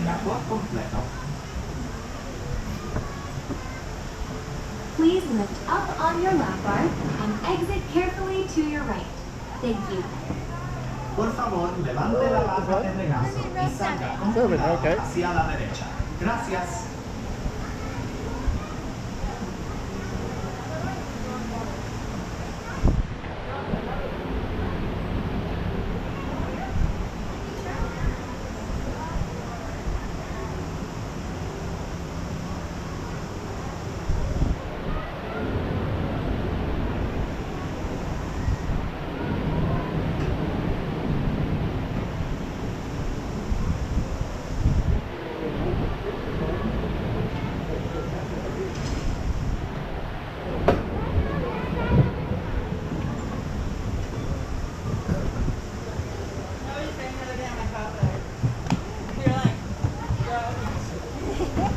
detenga por completo. Please lift up on your lap bar and exit carefully to your right. Thank you. Por favor, levante la barra de regazo y salga con cuidado hacia la derecha. Gracias.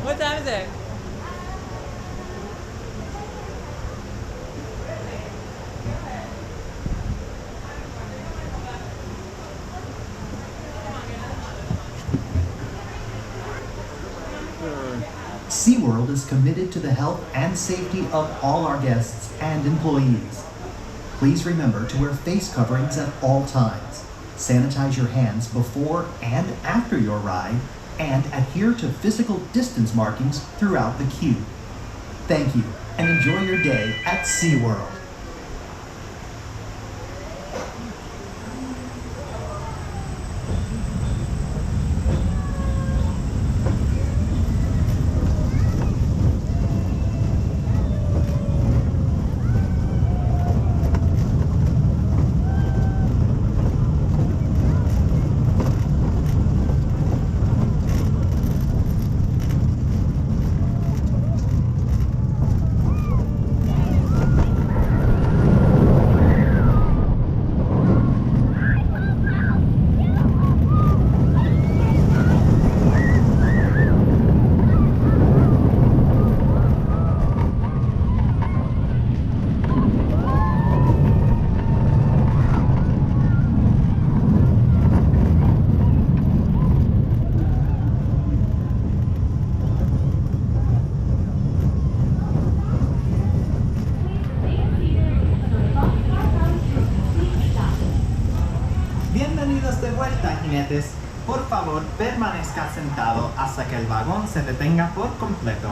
What time is it? SeaWorld is committed to the health and safety of all our guests and employees. Please remember to wear face coverings at all times, sanitize your hands before and after your ride, and adhere to physical distance markings throughout the queue. Thank you, and enjoy your day at SeaWorld. Bienvenidos de vuelta, jinetes. Por favor, permanezca sentado hasta que el vagón se detenga por completo.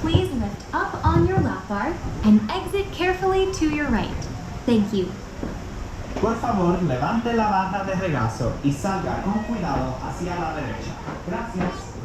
Please lift up on your lap bar and exit carefully to your right. Thank you. Por favor, levante la barra de regazo y salga con cuidado hacia la derecha. Gracias.